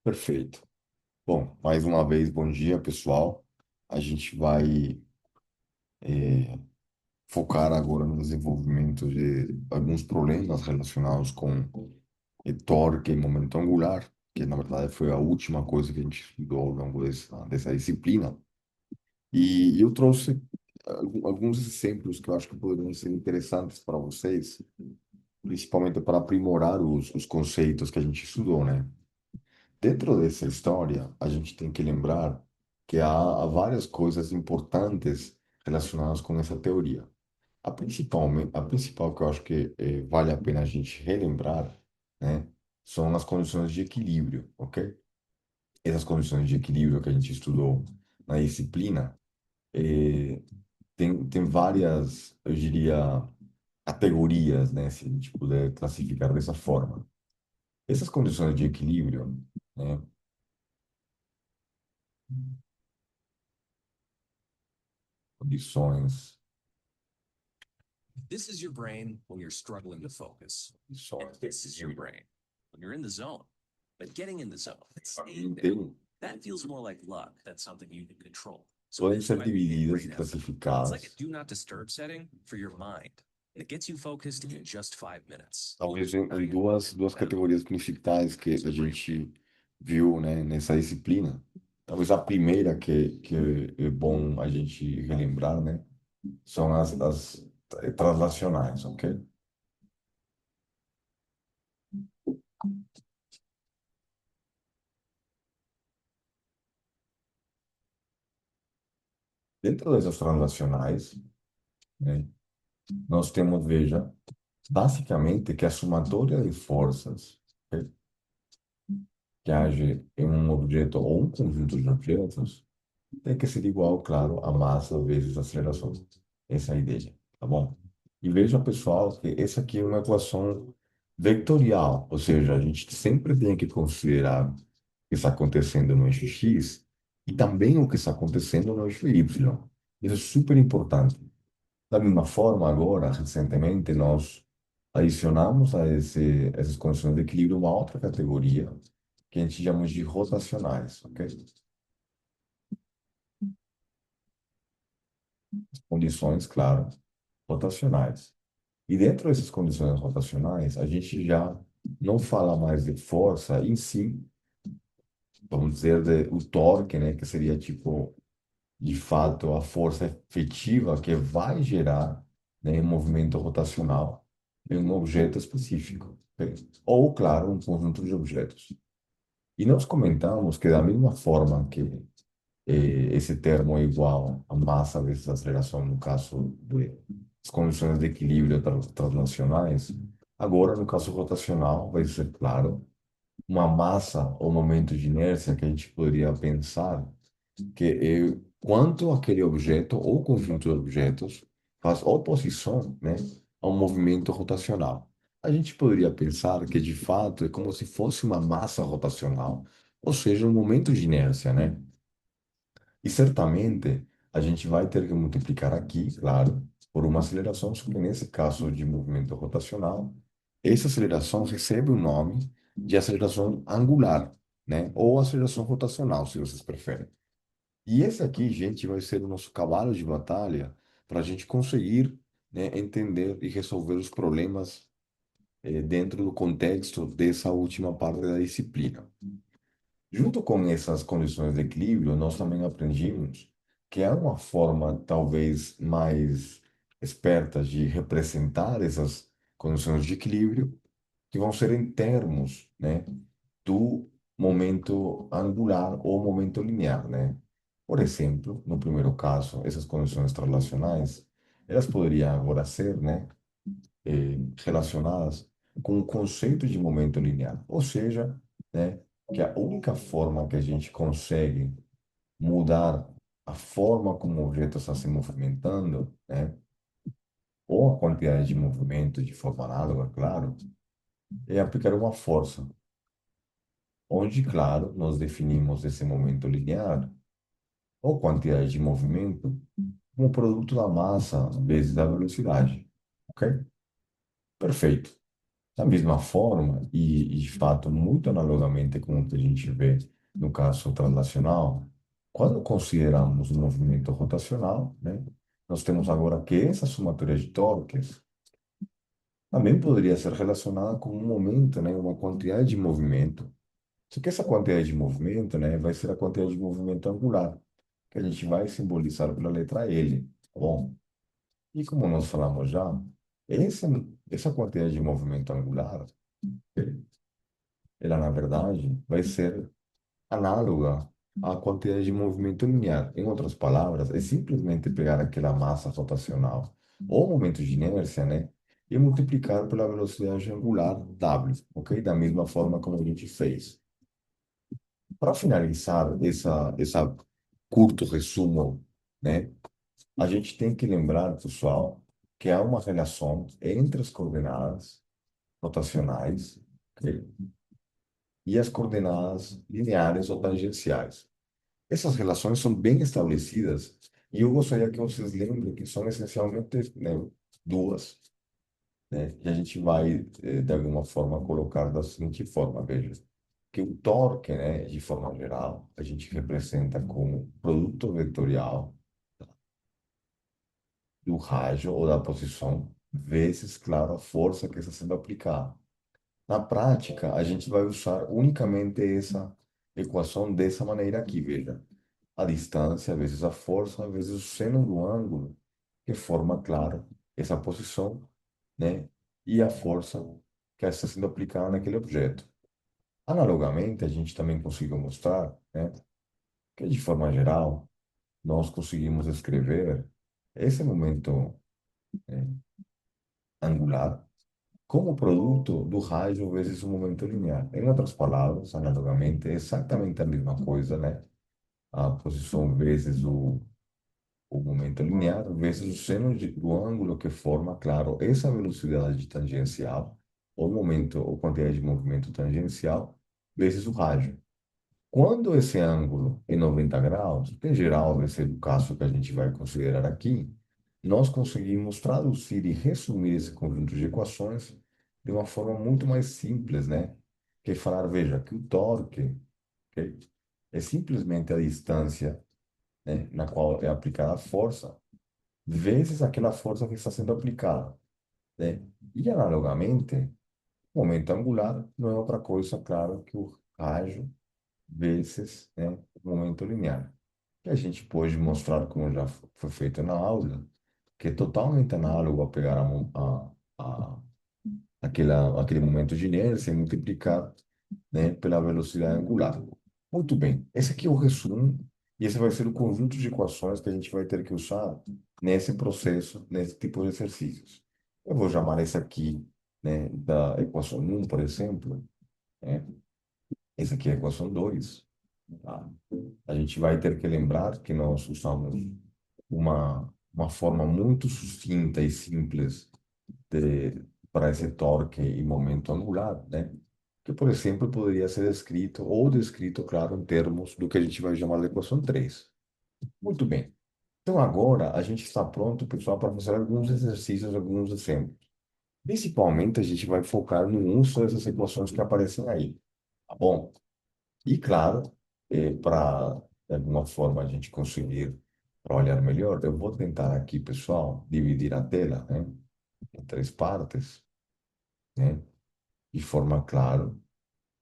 Perfeito. Bom, mais uma vez, bom dia, pessoal. A gente vai focar agora no desenvolvimento de alguns problemas relacionados com torque e momento angular, que na verdade foi a última coisa que a gente estudou ao longo dessa disciplina. E eu trouxe alguns exemplos que eu acho que poderiam ser interessantes para vocês, principalmente para aprimorar os conceitos que a gente estudou, né? Dentro dessa história, a gente tem que lembrar que há várias coisas importantes relacionadas com essa teoria. A principal que eu acho que vale a pena a gente relembrar, né, são as condições de equilíbrio, ok? Essas condições de equilíbrio que a gente estudou na disciplina, eh, tem várias, eu diria, categorias, né, se a gente puder classificar dessa forma. Essas condições de equilíbrio, né, condições, This is your brain when you're struggling to focus. And condições de this is your equilíbrio. brain when you're in the zone. But getting in the zone and Para mim, staying there, tem, that feels more like luck than something you can control. So podem this is ser why we hit divididas e brain effort. It's like a classificadas, do not disturb setting for your mind. And it gets you focused in just 5 minutes. talvez em duas categorias principais que a gente viu, né, nessa disciplina. Talvez a primeira que é bom a gente relembrar, né, são as translacionais, ok? Dentro dessas translacionais, né, nós temos, veja, basicamente que a somatória de forças, ok, que age em um objeto ou um conjunto de objetos tem que ser igual, claro, a massa vezes a aceleração. Essa é a ideia, tá bom? E veja, pessoal, que essa aqui é uma equação vetorial, ou seja, a gente sempre tem que considerar o que está acontecendo no eixo x e também o que está acontecendo no eixo y. Isso é super importante. Da mesma forma, agora, recentemente, nós adicionamos essas condições de equilíbrio uma outra categoria que a gente chama de rotacionais, ok? Condições, claro, rotacionais. E dentro dessas condições rotacionais, a gente já não fala mais de força em si, vamos dizer, o torque, né, que seria tipo, de fato, a força efetiva que vai gerar, né, um movimento rotacional em um objeto específico, ok? Ou, claro, um conjunto de objetos. E nós comentamos que da mesma forma que esse termo é igual a massa vezes aceleração no caso das condições de equilíbrio translacionais, agora no caso rotacional vai ser claro uma massa ou momento de inércia que a gente poderia pensar que é quanto aquele objeto ou conjunto de objetos faz oposição, né, a um movimento rotacional. A gente poderia pensar que de fato é como se fosse uma massa rotacional, ou seja, um momento de inércia, né? E certamente a gente vai ter que multiplicar aqui, claro, por uma aceleração, só que nesse caso de movimento rotacional, essa aceleração recebe o nome de aceleração angular, né? Ou aceleração rotacional, se vocês preferem. E esse aqui, gente, vai ser o nosso cavalo de batalha para a gente conseguir, né, entender e resolver os problemas dentro do contexto dessa última parte da disciplina. Junto com essas condições de equilíbrio, nós também aprendemos que há uma forma talvez mais esperta de representar essas condições de equilíbrio, que vão ser em termos, né, do momento angular ou momento linear, né? Por exemplo, no primeiro caso, essas condições translacionais, elas poderiam agora ser, né, relacionadas com o conceito de momento linear. Ou seja, né, que a única forma que a gente consegue mudar a forma como o objeto está se movimentando, né, ou a quantidade de movimento de forma análoga, claro, é aplicar uma força, onde, claro, nós definimos esse momento linear ou quantidade de movimento como produto da massa vezes da velocidade. Ok? Perfeito. Da mesma forma, e de fato muito analogamente com o que a gente vê no caso translacional, quando consideramos o movimento rotacional, né, nós temos agora que essa somatória de torques também poderia ser relacionada com um momento, né, uma quantidade de movimento. Só que essa quantidade de movimento, né, vai ser a quantidade de movimento angular, que a gente vai simbolizar pela letra L. Tá bom? E como nós falamos já, esse, essa quantidade de movimento angular, ela na verdade vai ser análoga à quantidade de movimento linear. Em outras palavras, é simplesmente pegar aquela massa rotacional ou momento de inércia, né, e multiplicar pela velocidade angular W, ok? Da mesma forma como a gente fez. Para finalizar essa curto resumo, né, a gente tem que lembrar, pessoal, que há uma relação entre as coordenadas rotacionais, ok, e as coordenadas lineares ou tangenciais. Essas relações são bem estabelecidas e eu gostaria que vocês lembrem que são essencialmente, né, duas, né? E a gente vai, de alguma forma, colocar da seguinte forma, veja, que o torque, né, de forma geral, a gente representa como produto vetorial do raio ou da posição vezes, claro, a força que está sendo aplicada. Na prática, a gente vai usar unicamente essa equação dessa maneira aqui, veja. A distância vezes a força vezes o seno do ângulo, que forma, claro, essa posição, né? E a força que está sendo aplicada naquele objeto. Analogamente, a gente também conseguiu mostrar, né, que de forma geral, nós conseguimos escrever esse momento, né, angular como produto do raio vezes o momento linear. Em outras palavras, analogamente, é exatamente a mesma coisa, né? A posição vezes o momento linear vezes o seno do ângulo que forma, claro, essa velocidade tangencial, ou momento, ou quantidade de movimento tangencial, vezes o raio. Quando esse ângulo é 90 graus, que em geral vai ser o caso que a gente vai considerar aqui, nós conseguimos traduzir e resumir esse conjunto de equações de uma forma muito mais simples, né? Que é falar, veja, que o torque, ok, é simplesmente a distância, né, na qual é aplicada a força, vezes aquela força que está sendo aplicada, né? E analogamente, o momento angular não é outra coisa, claro, que o raio vezes, né, o momento linear. Que a gente pode mostrar, como já foi feito na aula, que é totalmente análogo a pegar aquele momento de inércia e multiplicar, né, pela velocidade angular. Muito bem, esse aqui é o resumo, e esse vai ser o conjunto de equações que a gente vai ter que usar nesse processo, nesse tipo de exercícios. Eu vou chamar esse aqui, né, da equação um, por exemplo, né? Esse aqui é a equação 2. Tá? A gente vai ter que lembrar que nós usamos uma forma muito sucinta e simples para esse torque e momento angular, né? Que, por exemplo, poderia ser escrito ou descrito, claro, em termos do que a gente vai chamar de equação 3. Muito bem. Então, agora a gente está pronto, pessoal, para fazer alguns exercícios, alguns exemplos. Principalmente, a gente vai focar no uso dessas equações que aparecem aí, tá bom? E, claro, para, de alguma forma, a gente conseguir para olhar melhor, eu vou tentar aqui, pessoal, dividir a tela, né, em três partes, né, de forma, claro,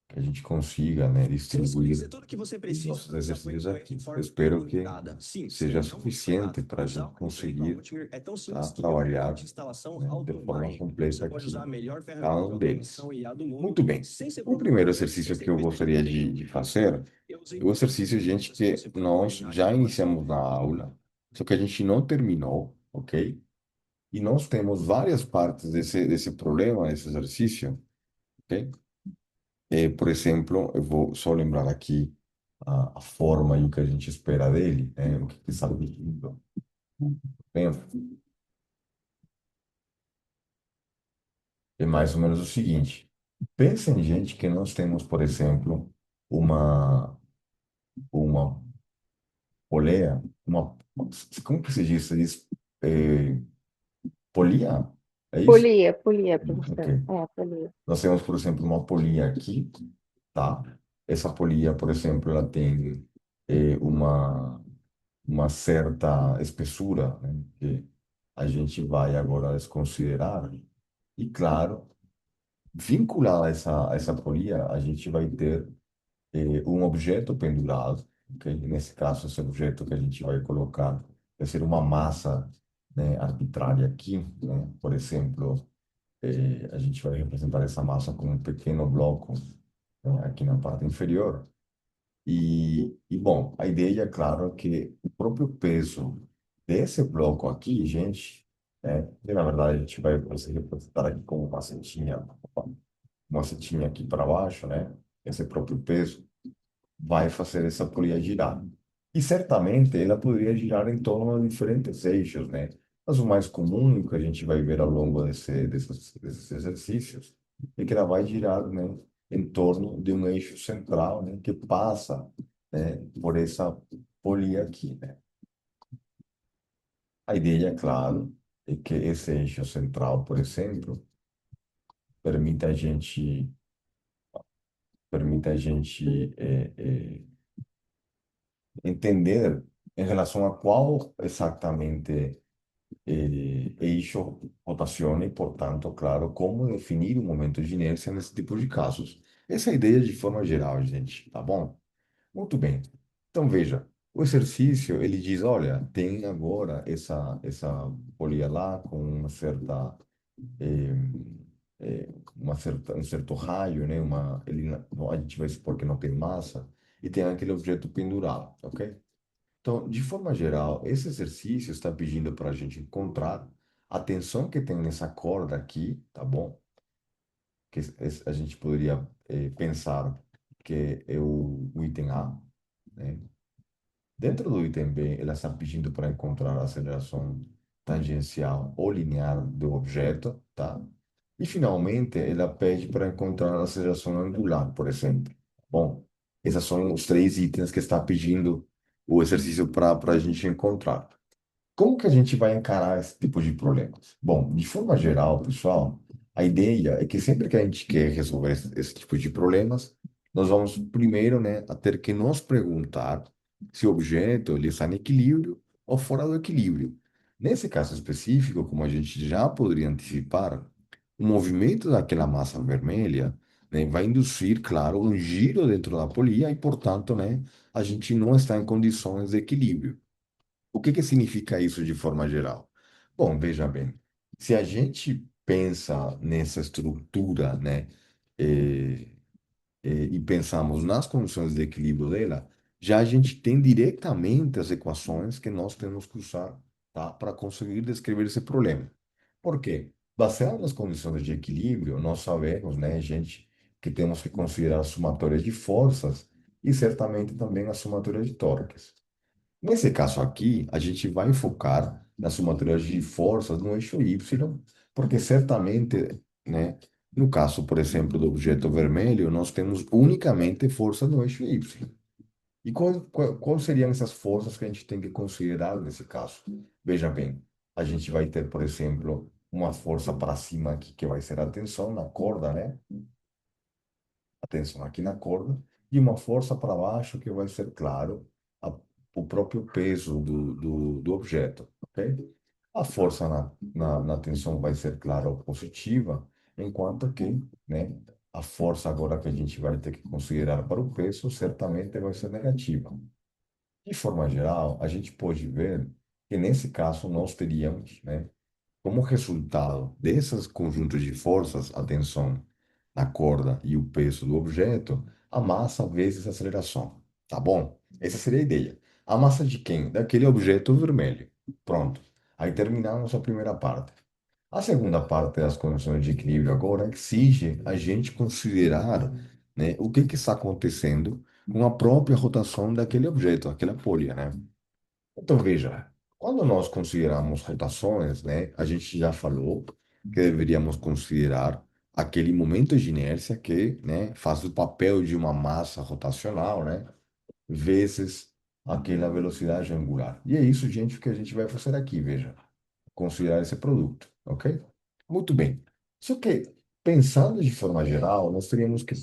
que a gente consiga, né, distribuir Tudo que você os precisa nossos para se exercícios apoiar aqui. de Eu forma espero que ilimitada. Sim, seja não vou te pagar. suficiente para a gente Usar o Drake conseguir, Multimeter é tão tá, simples que virou um kit trabalhar, de instalação né, de forma automático. Você completa pode usar a aqui melhor cada ferramenta de um deles. automação IA do mundo Muito bem. sem se O preocupar primeiro sem exercício ser que eu gostaria de fazer Eu usei é o exercício, gente, se que você nós planejar já inovação. iniciamos na aula, só que a gente não terminou, ok? E nós temos várias partes desse problema, desse exercício, ok? Por exemplo, eu vou só lembrar aqui a forma e o que a gente espera dele, né? O que que está pedindo. Bem, é mais ou menos o seguinte. Pensa em gente que nós temos, por exemplo, uma polea, como que se diz? Se diz polia? É isso? Polia, polia, Ok. professor. É, polia. Nós temos, por exemplo, uma polia aqui, tá? Essa polia, por exemplo, ela tem uma certa espessura, né? Que a gente vai agora desconsiderar. E, claro, vinculado a essa polia, a gente vai ter um objeto pendurado, ok? Nesse caso, esse objeto que a gente vai colocar vai ser uma massa, né, arbitrária aqui, né? Por exemplo, a gente vai representar essa massa com um pequeno bloco, né, aqui na parte inferior. Bom, a ideia, claro, é que o próprio peso desse bloco aqui, gente, e na verdade a gente vai se representar aqui como uma setinha aqui para baixo, né? Esse próprio peso vai fazer essa polia girar. E certamente ela poderia girar em torno de diferentes eixos, né? Mas o mais comum que a gente vai ver ao longo desses exercícios é que ela vai girar, né, em torno de um eixo central, né, que passa, né, por essa polia aqui, né? A ideia, claro, é que esse eixo central, por exemplo, permita a gente, permita a gente entender em relação a qual exatamente eixo rotaciona e, portanto, claro, como definir o momento de inércia nesse tipo de casos. Essa é a ideia de forma geral, gente, tá bom? Muito bem. Então, veja, o exercício, ele diz, olha, tem agora essa polia lá com eh, um certo raio, né? A gente vai supor que não tem massa, e tem aquele objeto pendurado, ok? Então, de forma geral, esse exercício está pedindo para a gente encontrar a tensão que tem nessa corda aqui, tá bom? Que a gente poderia pensar que é o item A, né? Dentro do item B, ela está pedindo para encontrar a aceleração tangencial ou linear do objeto, tá? E, finalmente, ela pede para encontrar a aceleração angular, por exemplo. Bom, esses são os três itens que está pedindo o exercício para a gente encontrar. Como que a gente vai encarar esse tipo de problemas? Bom, de forma geral, pessoal, a ideia é que sempre que a gente quer resolver esse tipo de problemas, nós vamos primeiro, né, a ter que nos perguntar se o objeto ele está em equilíbrio ou fora do equilíbrio. Nesse caso específico, como a gente já poderia antecipar, o movimento daquela massa vermelha, né, vai induzir, claro, um giro dentro da polia e, portanto, né, a gente não está em condições de equilíbrio. O que que significa isso de forma geral? Bom, veja bem, se a gente pensa nessa estrutura, né, eh, e pensamos nas condições de equilíbrio dela, já a gente tem diretamente as equações que nós temos que usar, tá, para conseguir descrever esse problema. Por quê? Baseado nas condições de equilíbrio, nós sabemos, né, gente, que temos que considerar a somatória de forças e certamente também a somatória de torques. Nesse caso aqui, a gente vai focar na somatória de forças no eixo Y, porque certamente, né, no caso, por exemplo, do objeto vermelho, nós temos unicamente força no eixo Y. E quais seriam essas forças que a gente tem que considerar nesse caso? Veja bem, a gente vai ter, por exemplo, uma força para cima aqui, que vai ser a tensão na corda, né? Atenção aqui na corda, e uma força para baixo que vai ser, claro, a- o próprio peso do objeto, ok? A força na tensão vai ser, claro, positiva, enquanto que, né, a força agora que a gente vai ter que considerar para o peso certamente vai ser negativa. De forma geral, a gente pode ver que nesse caso nós teríamos, né, como resultado desses conjuntos de forças, a tensão na corda e o peso do objeto, a massa vezes a aceleração. Tá bom? Essa seria a ideia. A massa de quem? Daquele objeto vermelho. Pronto. Aí terminamos a primeira parte. A segunda parte das condições de equilíbrio agora exige a gente considerar, né, o que está acontecendo com a própria rotação daquele objeto, aquela polia, né? Então, veja, quando nós consideramos rotações, né, a gente já falou que deveríamos considerar aquele momento de inércia que, né, faz o papel de uma massa rotacional, né, vezes aquela velocidade angular. E é isso, gente, que a gente vai fazer aqui, veja, considerar esse produto, ok? Muito bem. Só que, pensando de forma geral, nós teríamos que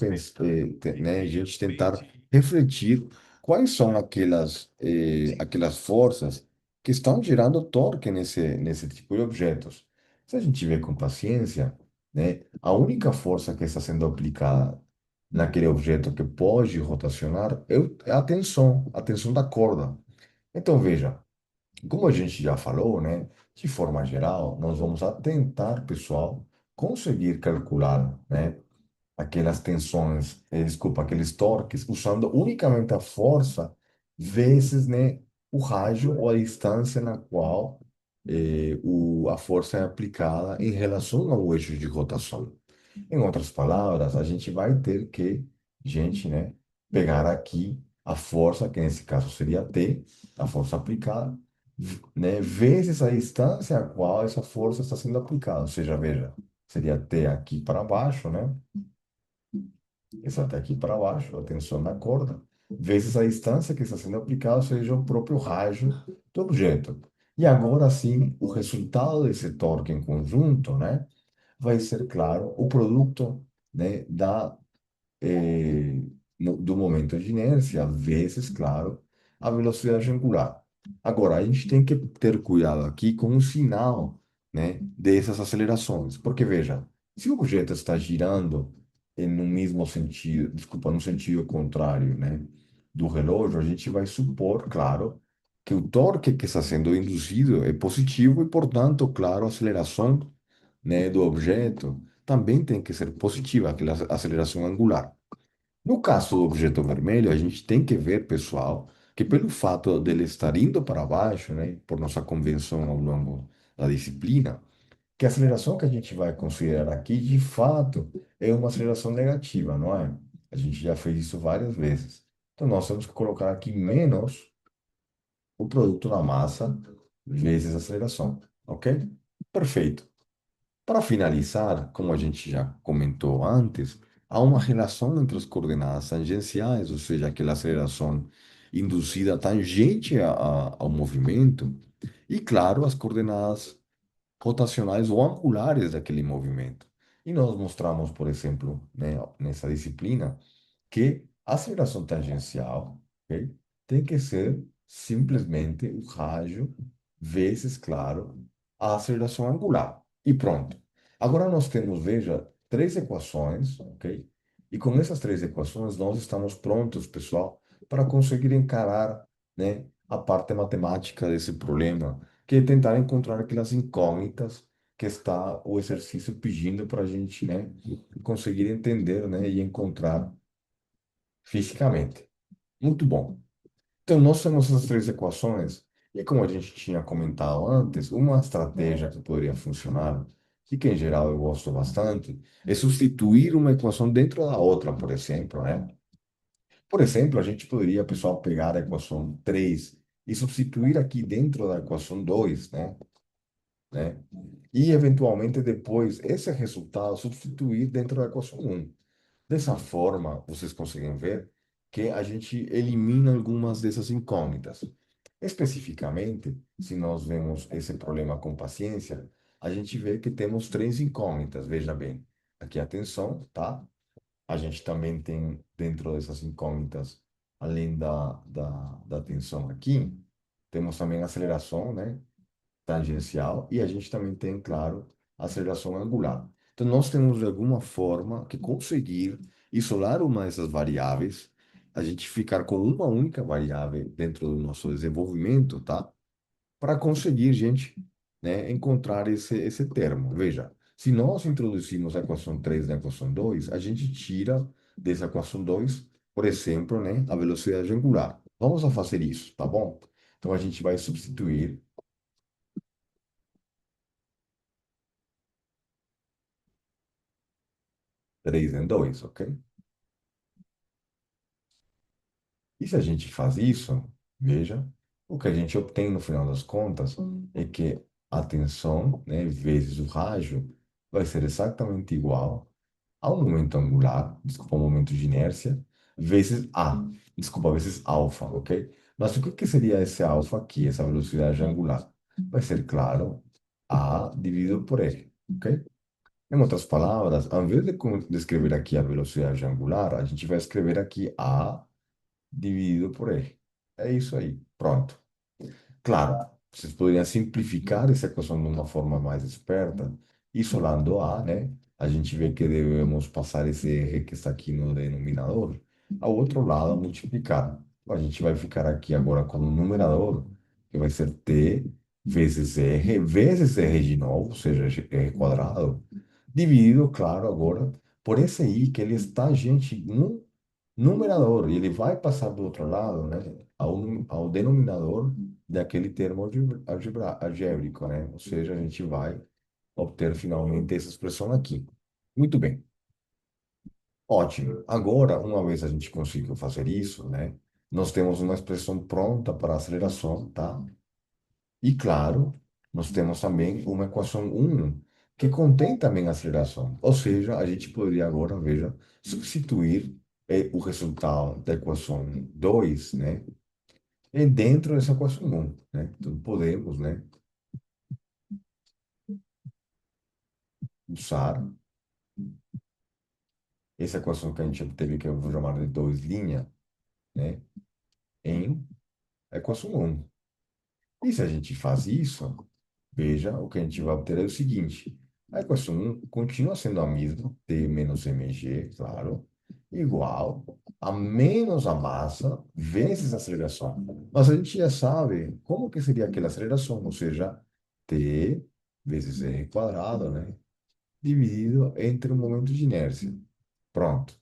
né, a gente tentar refletir quais são aquelas forças que estão gerando torque nesse tipo de objetos. Se a gente vê com paciência, né, a única força que está sendo aplicada naquele objeto que pode rotacionar é a tensão da corda. Então, veja. Como a gente já falou, né, de forma geral, nós vamos tentar, pessoal, conseguir calcular, né, aquelas tensões, desculpa, aqueles torques, usando unicamente a força vezes, né, o raio ou a distância na qual a força é aplicada em relação ao eixo de rotação. Em outras palavras, a gente vai ter que, gente, né, pegar aqui a força, que nesse caso seria T, a força aplicada, né, vezes a distância a qual essa força está sendo aplicada. Ou seja, veja, seria T aqui para baixo, né? Essa até aqui para baixo, a tensão na corda, vezes a distância que está sendo aplicada, ou seja, o próprio raio do objeto. E agora sim, o resultado desse torque em conjunto, né, vai ser, claro, o produto, né, do momento de inércia, vezes, claro, a velocidade angular. Agora, a gente tem que ter cuidado aqui com o sinal, né, dessas acelerações, porque veja, se o objeto está girando no mesmo sentido, desculpa, no sentido contrário, né, do relógio, a gente vai supor, claro, que o torque que está sendo induzido é positivo e, portanto, claro, a aceleração, né, do objeto também tem que ser positiva, aquela aceleração angular. No caso do objeto vermelho, a gente tem que ver, pessoal, que pelo fato dele estar indo para baixo, né, por nossa convenção ao longo da disciplina, que a aceleração que a gente vai considerar aqui, de fato, é uma aceleração negativa, não é? A gente já fez isso várias vezes. Então, nós temos que colocar aqui menos o produto da massa vezes a aceleração, ok? Perfeito. Para finalizar, como a gente já comentou antes, há uma relação entre as coordenadas tangenciais, ou seja, aquela aceleração induzida tangente ao movimento, e, claro, as coordenadas rotacionais ou angulares daquele movimento. E nós mostramos, por exemplo, né, nessa disciplina, que a aceleração tangencial, ok, tem que ser simplesmente o raio vezes, claro, a aceleração angular. E pronto. Agora nós temos, veja, três equações, ok? E com essas três equações nós estamos prontos, pessoal, para conseguir encarar, né, a parte matemática desse problema, que é tentar encontrar aquelas incógnitas que está o exercício pedindo para a gente, né, conseguir entender, né, e encontrar fisicamente. Muito bom. Então, nós temos essas três equações, e como a gente tinha comentado antes, uma estratégia que poderia funcionar, e que em geral eu gosto bastante, é substituir uma equação dentro da outra, por exemplo, né? Por exemplo, a gente poderia, pessoal, pegar a equação 3 e substituir aqui dentro da equação 2, né? E, eventualmente, depois, esse resultado substituir dentro da equação 1. Dessa forma, vocês conseguem ver que a gente elimina algumas dessas incógnitas. Especificamente, se nós vemos esse problema com paciência, a gente vê que temos três incógnitas. Veja bem, aqui a tensão, tá? A gente também tem dentro dessas incógnitas, além da tensão aqui, temos também a aceleração, né? Tangencial e a gente também tem, claro, a aceleração angular. Então, nós temos de alguma forma que conseguir isolar uma dessas variáveis, a gente ficar com uma única variável dentro do nosso desenvolvimento, tá? Para conseguir, gente, né, encontrar esse termo. Veja, se nós introduzimos a equação 3 na equação 2 a gente tira dessa equação 2 por exemplo, né, a velocidade angular. Vamos a fazer isso, tá bom? Então, a gente vai substituir 3 em 2, ok? E se a gente faz isso, veja, o que a gente obtém no final das contas é que a tensão, né, vezes o rádio, vai ser exatamente igual ao momento angular, desculpa, ao momento de inércia, vezes A, desculpa, vezes alfa, ok? Mas o que que seria esse alfa aqui, essa velocidade angular? Vai ser, claro, A dividido por L, ok? Em outras palavras, ao invés de escrever aqui a velocidade angular, a gente vai escrever aqui A dividido por E. É isso aí. Pronto. Claro, vocês poderiam simplificar essa equação de uma forma mais esperta, isolando A, né? A gente vê que devemos passar esse R que está aqui no denominador ao outro lado, multiplicar. A gente vai ficar aqui agora com o numerador, que vai ser T vezes R de novo, ou seja, R quadrado, dividido, claro, agora por esse I que ele está, gente, no numerador, e ele vai passar do outro lado, né, ao denominador daquele termo algébrico, né? Ou seja, a gente vai obter finalmente essa expressão aqui. Muito bem, ótimo. Agora, uma vez a gente conseguiu fazer isso, né? Nós temos uma expressão pronta para a aceleração, tá? E claro, nós temos também uma equação um que contém também a aceleração. Ou seja, a gente poderia agora, veja, substituir o resultado da equação 2, né? Dentro dessa equação um, né? Então, podemos, né, usar essa equação que a gente obteve, que eu vou chamar de 2 linha, né, em equação um. E se a gente faz isso, veja, o que a gente vai obter é o seguinte: a equação um continua sendo a mesma, T menos mg, claro, igual a menos a massa vezes a aceleração. Mas a gente já sabe como que seria aquela aceleração, ou seja, T vezes r quadrado, né, dividido entre o momento de inércia. Pronto.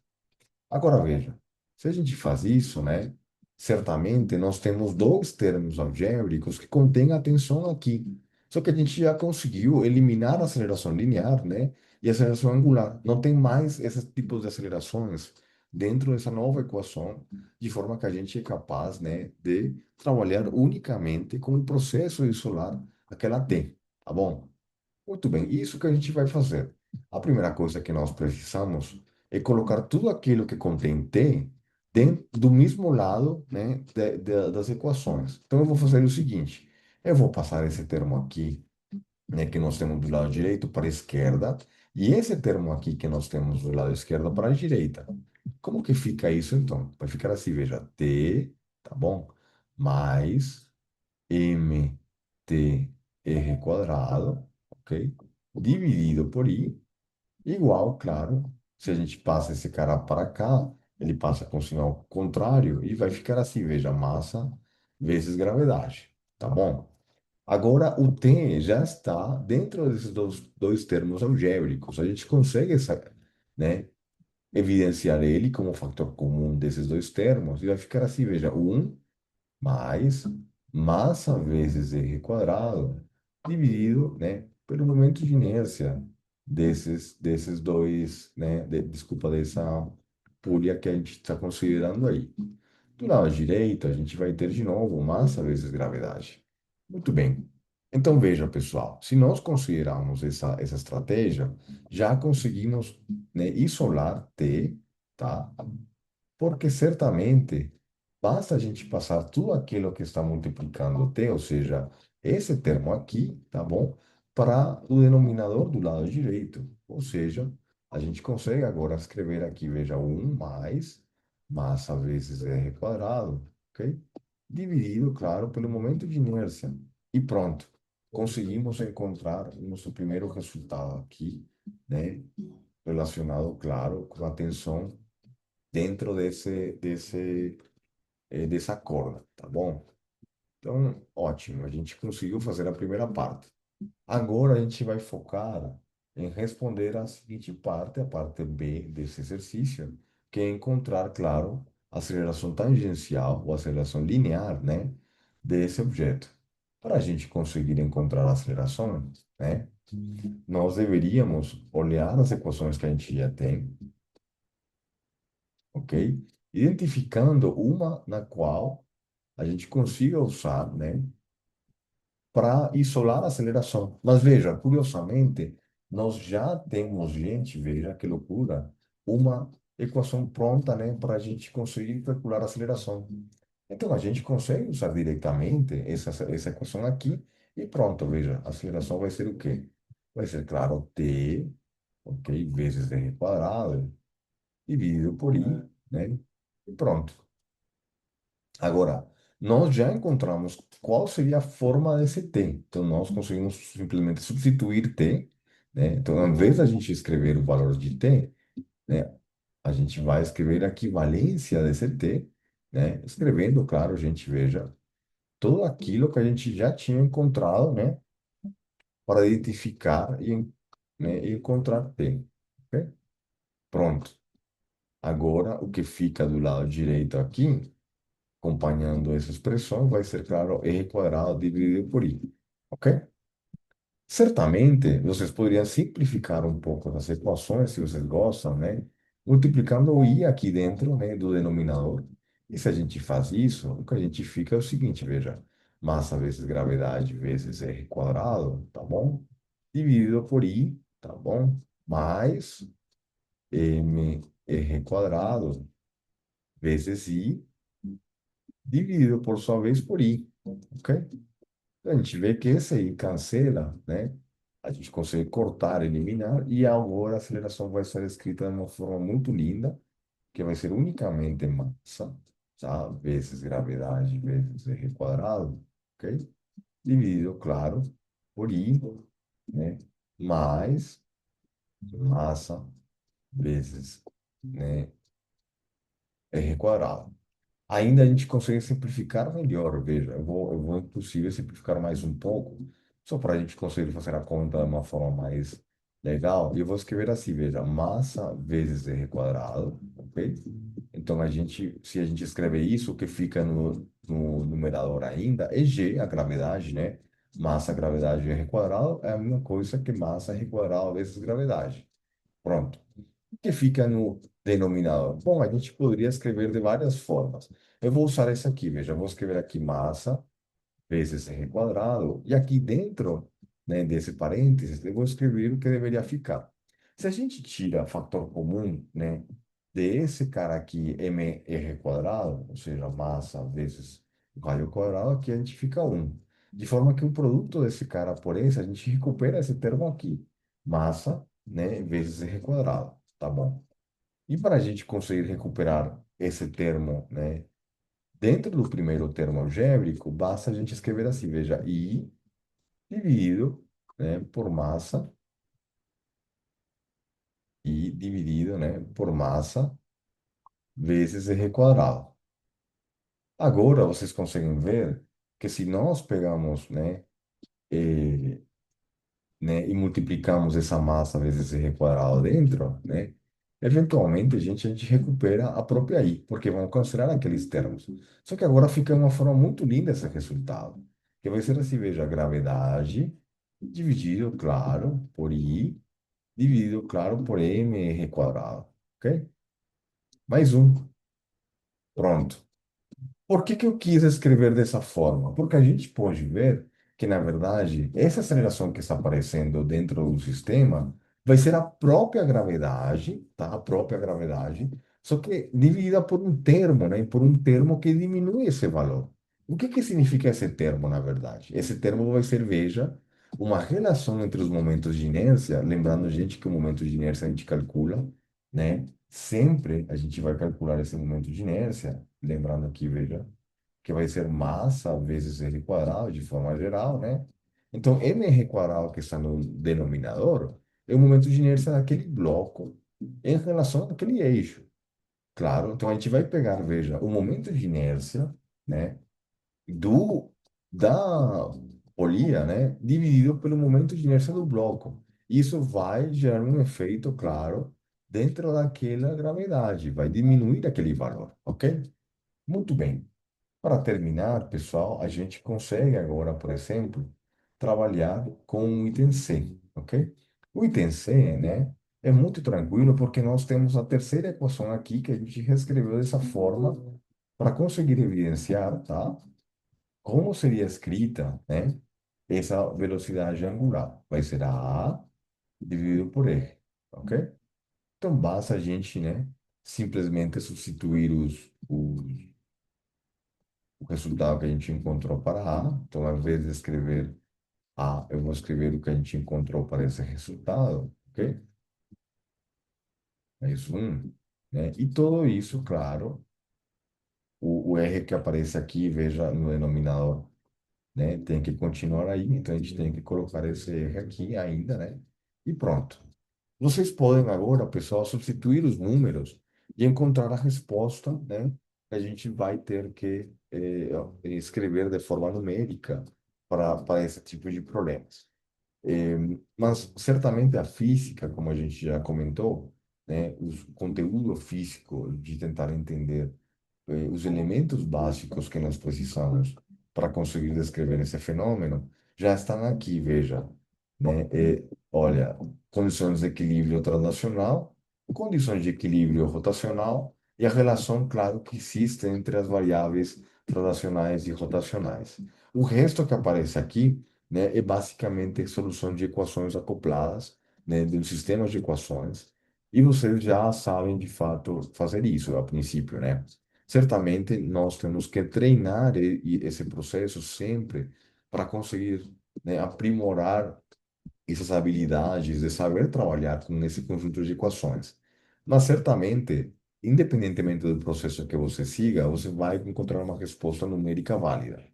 Agora veja, se a gente faz isso, né, certamente nós temos dois termos algébricos que contêm a tensão aqui. Só que a gente já conseguiu eliminar a aceleração linear, né, e a aceleração angular. Não tem mais esses tipos de acelerações dentro dessa nova equação, de forma que a gente é capaz, né, de trabalhar unicamente com o processo de isolar aquela T, tá bom? Muito bem, isso que a gente vai fazer. A primeira coisa que nós precisamos é colocar tudo aquilo que contém T dentro do mesmo lado, né, das equações. Então, eu vou fazer o seguinte: eu vou passar esse termo aqui, né, que nós temos do lado direito para a esquerda, e esse termo aqui que nós temos do lado esquerdo para a direita. Como que fica isso, então? Vai ficar assim, veja, T, tá bom? Mais mtr quadrado, ok? Dividido por i, igual, claro, se a gente passa esse cara para cá, ele passa com sinal contrário e vai ficar assim, veja, massa vezes gravidade, tá bom? Agora, o t já está dentro desses dois termos algébricos. A gente consegue, né, evidenciar ele como fator comum desses dois termos e vai ficar assim, veja, um mais massa vezes r quadrado dividido, né, pelo momento de inércia desses dois, né, desculpa, dessa pulha que a gente está considerando aí. Do lado direito, a gente vai ter de novo massa vezes gravidade. Muito bem. Então, veja, pessoal, se nós considerarmos essa estratégia, já conseguimos, né, isolar T, tá? Porque certamente basta a gente passar tudo aquilo que está multiplicando t, ou seja, esse termo aqui, tá bom? Para o denominador do lado direito. Ou seja, a gente consegue agora escrever aqui, veja, um mais massa vezes r quadrado, ok? Dividido, claro, pelo momento de inércia. E pronto. Conseguimos encontrar o nosso primeiro resultado aqui, né? Relacionado, claro, com a tensão dentro dessa corda, tá bom? Então, ótimo, a gente conseguiu fazer a primeira parte. Agora a gente vai focar em responder a seguinte parte, a parte B desse exercício, que é encontrar, claro, a aceleração tangencial ou aceleração linear, né, desse objeto. Para a gente conseguir encontrar a aceleração, né, nós deveríamos olhar as equações que a gente já tem, ok? Identificando uma na qual a gente consiga usar, né, para isolar a aceleração. Mas veja, curiosamente, nós já temos, gente, veja que loucura, uma equação pronta, né, para a gente conseguir calcular a aceleração. Então, a gente consegue usar diretamente essa equação aqui e pronto, veja, a aceleração vai ser o quê? Vai ser, claro, t ok? Vezes R quadrado, dividido por I, né? E pronto. Agora, nós já encontramos qual seria a forma desse t. Então, nós conseguimos simplesmente substituir t, né? Então, ao invés da gente escrever o valor de t, né, a gente vai escrever a equivalência desse t, né? Escrevendo, claro, a gente veja tudo aquilo que a gente já tinha encontrado, né? Para identificar né, e encontrar t, ok? Pronto. Agora, o que fica do lado direito aqui acompanhando essa expressão, vai ser, claro, r quadrado dividido por i. Ok? Certamente, vocês poderiam simplificar um pouco as equações, se vocês gostam, né? Multiplicando o i aqui dentro, né, do denominador. E se a gente faz isso, o que a gente fica é o seguinte, veja. Massa vezes gravidade vezes r quadrado, tá bom? Dividido por i, tá bom? Mais r quadrado vezes i dividido por sua vez por i, ok? A gente vê que esse aí cancela, né? A gente consegue cortar, eliminar, e agora a aceleração vai ser escrita de uma forma muito linda, que vai ser unicamente massa, tá? Vezes gravidade, vezes r quadrado, ok? Dividido, claro, por i, né? Mais massa vezes, né? R quadrado. Ainda a gente consegue simplificar melhor, veja, eu vou inclusive simplificar mais um pouco, só para a gente conseguir fazer a conta de uma forma mais legal. E eu vou escrever assim, veja, massa vezes r quadrado, ok? Então, se a gente escrever isso, o que fica no numerador ainda é g, a gravidade, né? Massa, gravidade, r quadrado é a mesma coisa que massa, r quadrado vezes gravidade. Pronto. O que fica no denominador? Bom, a gente poderia escrever de várias formas. Eu vou usar esse aqui, veja, eu vou escrever aqui massa vezes r quadrado, e aqui dentro, né, desse parênteses, eu vou escrever o que deveria ficar. Se a gente tira fator comum, né, desse cara aqui, mr quadrado, ou seja, massa vezes raio quadrado, aqui a gente fica um. De forma que o produto desse cara por esse, a gente recupera esse termo aqui, massa, né, vezes r quadrado, tá bom? E para a gente conseguir recuperar esse termo, né, dentro do primeiro termo algébrico, basta a gente escrever assim, veja, I dividido, né, por massa, I dividido, né, por massa, vezes R quadrado. Agora, vocês conseguem ver que se nós pegamos, eh, e multiplicamos essa massa vezes R quadrado dentro, né, eventualmente a gente recupera a própria I, porque vamos considerar aqueles termos. Só que agora fica uma forma muito linda esse resultado, que vai ser assim, veja, gravidade dividido, claro, por I, dividido, claro, por mr quadrado, ok? Mais um, pronto. Por que que eu quis escrever dessa forma? Porque a gente pode ver que, na verdade, essa aceleração que está aparecendo dentro do sistema vai ser a própria gravidade, tá? A própria gravidade, só que dividida por um termo, né? Por um termo que diminui esse valor. O que que significa esse termo, na verdade? Esse termo vai ser, veja, uma relação entre os momentos de inércia, lembrando, gente, que o momento de inércia a gente calcula, né? Sempre a gente vai calcular esse momento de inércia, lembrando aqui, veja, que vai ser massa vezes r quadrado de forma geral, né? Então, mr quadrado que está no denominador é o momento de inércia daquele bloco em relação àquele eixo. Claro, então a gente vai pegar, veja, o momento de inércia, né, do da polia, né, dividido pelo momento de inércia do bloco. Isso vai gerar um efeito, claro, dentro daquela gravidade, vai diminuir aquele valor, ok? Muito bem. Para terminar, pessoal, a gente consegue agora, por exemplo, trabalhar com o item C, ok? O item C, né, é muito tranquilo porque nós temos a terceira equação aqui que a gente reescreveu dessa forma para conseguir evidenciar, tá? Como seria escrita, né, essa velocidade angular. Vai ser a dividido por R, ok? Então, basta a gente, né, simplesmente substituir o resultado que a gente encontrou para A. Então, ao invés de escrever A, eu vou escrever o que a gente encontrou para esse resultado, ok? mais um, né? E tudo isso, claro, o R que aparece aqui, veja no denominador, né? Tem que continuar aí, então a gente tem que colocar esse R aqui ainda, né? E pronto. Vocês podem agora, pessoal, substituir os números e encontrar a resposta, né? Que a gente vai ter que escrever de forma numérica para esse tipo de problemas. Mas certamente a física, como a gente já comentou, né, o conteúdo físico de tentar entender os elementos básicos que nós precisamos para conseguir descrever esse fenômeno já estão aqui, veja, né? Olha, condições de equilíbrio translacional, condições de equilíbrio rotacional e a relação, claro, que existe entre as variáveis translacionais e rotacionais. O resto que aparece aqui, né, é basicamente solução de equações acopladas, né, de um sistema de equações, e vocês já sabem, de fato, fazer isso a princípio, né? Certamente nós temos que treinar esse processo sempre para conseguir, né, aprimorar essas habilidades de saber trabalhar com esse conjunto de equações. Mas certamente, independentemente do processo que você siga, você vai encontrar uma resposta numérica válida.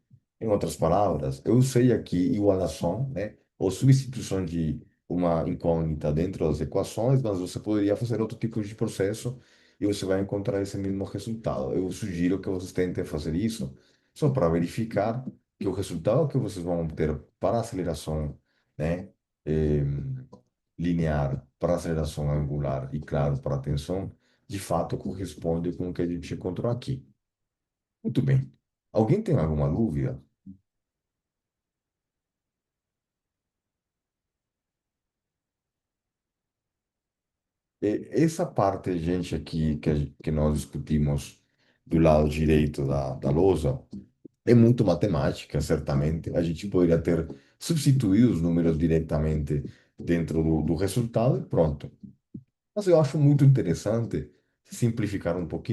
Em outras palavras, eu usei aqui igualação, né, ou substituição de uma incógnita dentro das equações, mas você poderia fazer outro tipo de processo e você vai encontrar esse mesmo resultado. Eu sugiro que vocês tentem fazer isso só para verificar que o resultado que vocês vão obter para a aceleração, né, eh, linear para aceleração angular e, claro, para a tensão, de fato corresponde com o que a gente encontrou aqui. Muito bem. Alguém tem alguma dúvida? Essa parte, gente, aqui que nós discutimos do lado direito da lousa é muito matemática, certamente. A gente poderia ter substituído os números diretamente dentro do resultado e pronto. Mas eu acho muito interessante simplificar um pouquinho.